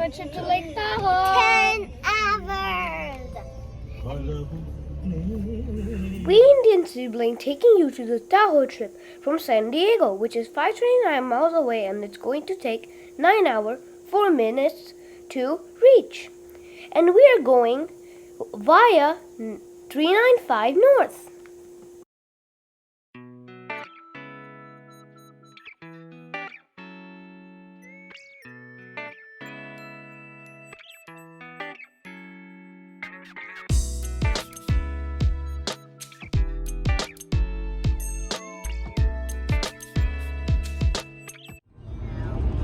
hour trip to Lake Tahoe. 10 hours. We Indian Sibling taking you to the Tahoe trip from SanDiego, which is 529 miles away, and it's going to take 9 hours, 4 minutes to reach. And we are going via 395 North.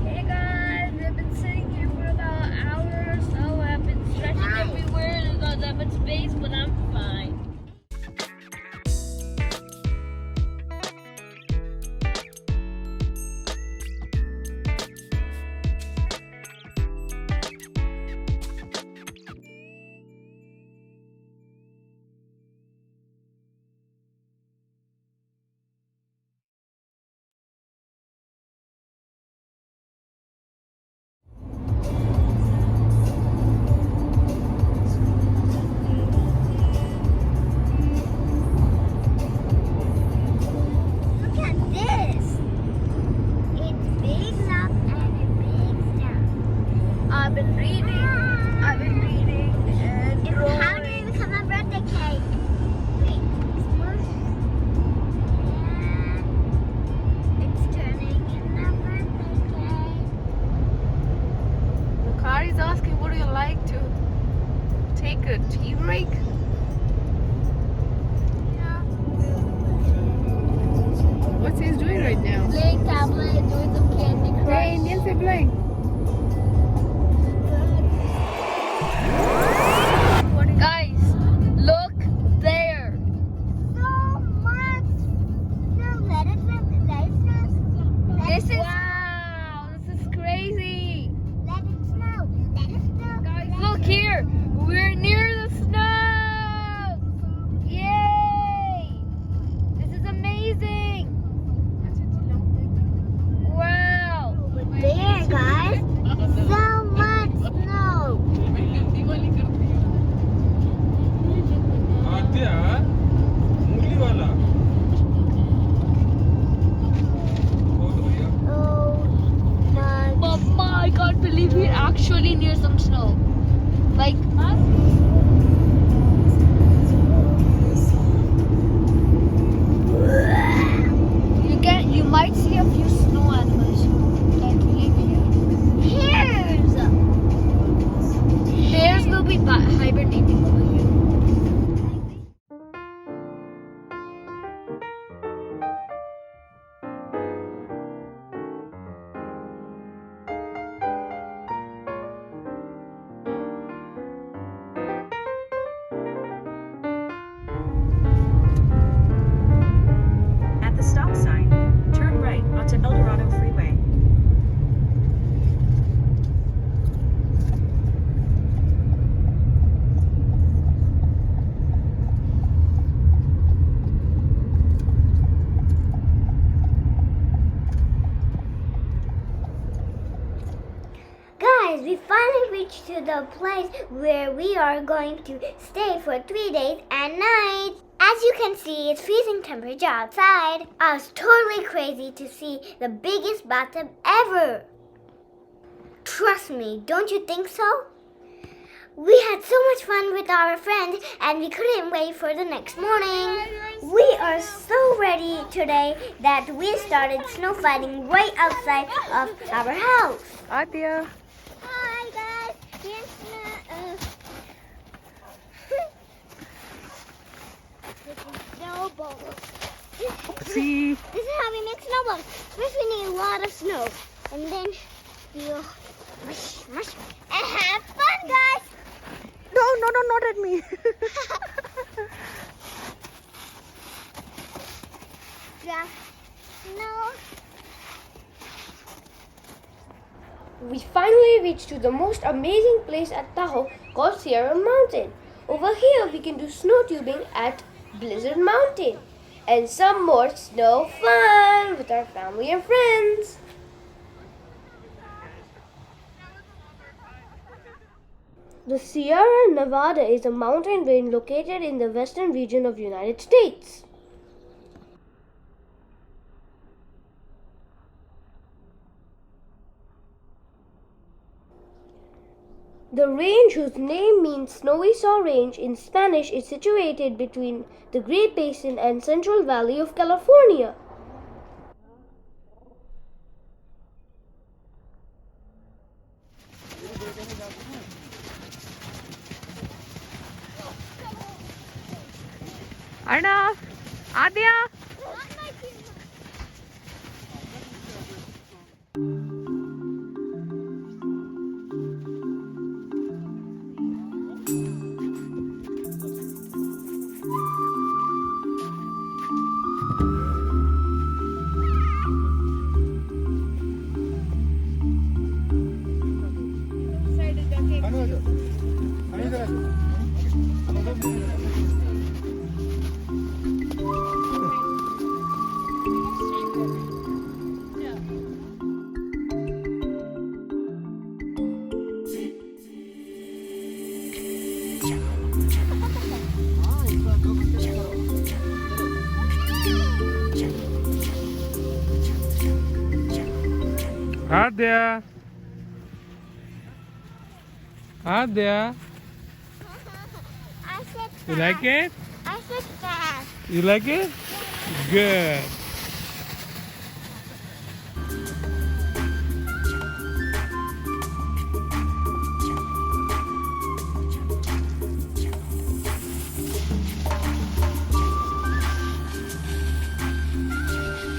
Hey guys, I've been sitting here for about an hour or so. I've been stretching everywhere because I'm in space, but I'm fine. Look at this. It's big up and it bigs down. I've been reading and It's powder become a birthday cake. Wait, smush. And it's turning into a birthday cake. The car is asking, would you like to take a tea break? What's he doing right now? Playing tablet, doing some Candy Crush. Hey, Indian Sibling. Guys, look there. So much snow. Let it snow. Let it snow. This is wow. This is crazy. Let it snow. Let it snow. Guys, look here. We're near the snow. Yay! This is amazing. Wow. There, guys. So much snow. आद्या मूली वाला बहुत बढ़िया Oh my. Mama, I can't believe we're actually near some snow. Like, you might see a few snow animals that live here. Here's. Bears will be hibernating over here. At the stop sign, turn right onto El Dorado Freeway. Guys, we finally reached to the place where we are going to stay for 3 days and nights. As you can see, it's freezing temperature outside. I was totally crazy to see the biggest bathtub ever. Trust me, don't you think so? We had so much fun with our friends and we couldn't wait for the next morning. We are so ready today that we started snow fighting right outside of our house. Adya. Hi guys, here's snowballs. See. This is how we make snowballs. First we need a lot of snow. And then we'll mush, mush, and have fun guys. No, not at me. Yeah. No. We finally reached to the most amazing place at Tahoe called Sierra Mountain. Over here we can do snowtubing at Blizzard Mountain and some more snow fun with our family and friends. The Sierra Nevada is a mountain range located in the western region of United States. The range, whose name means Snowy Saw Range in Spanish, is situated between the Great Basin and Central Valley of California. Arnav, Adya. Adya. Adya. I said You like it? I said fast. You like it? Good.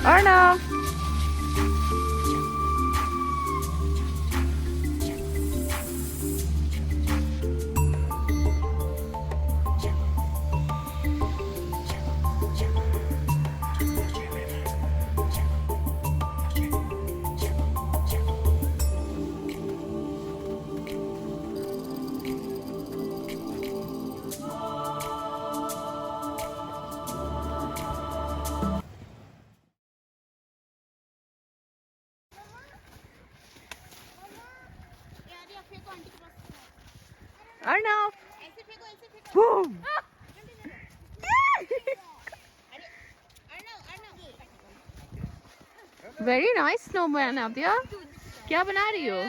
Arnav. Arnav. Boom. Very nice snowman, Adya. क्या बना रही हो?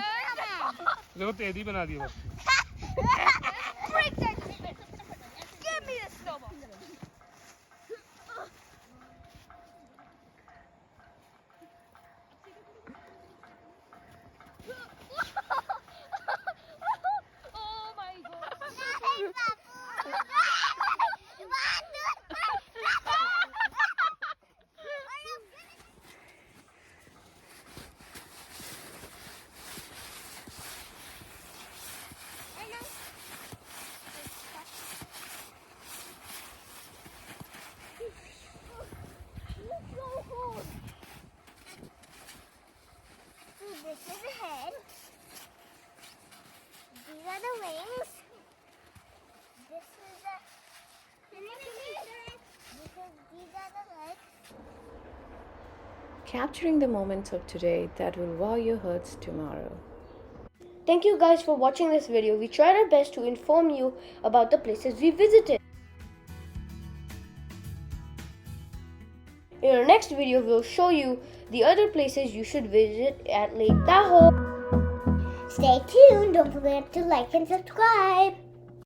देखो तेरी बना दी बस. Give me the snowball. Oh my god. This is the head. These are the wings. This is the. These are the legs. Capturing the moments of today that will wow your hearts tomorrow. Thank you guys for watching this video. We tried our best to inform you about the places we visited. In our next video, we'll show you the other places you should visit at Lake Tahoe. Stay tuned. Don't forget to like and subscribe.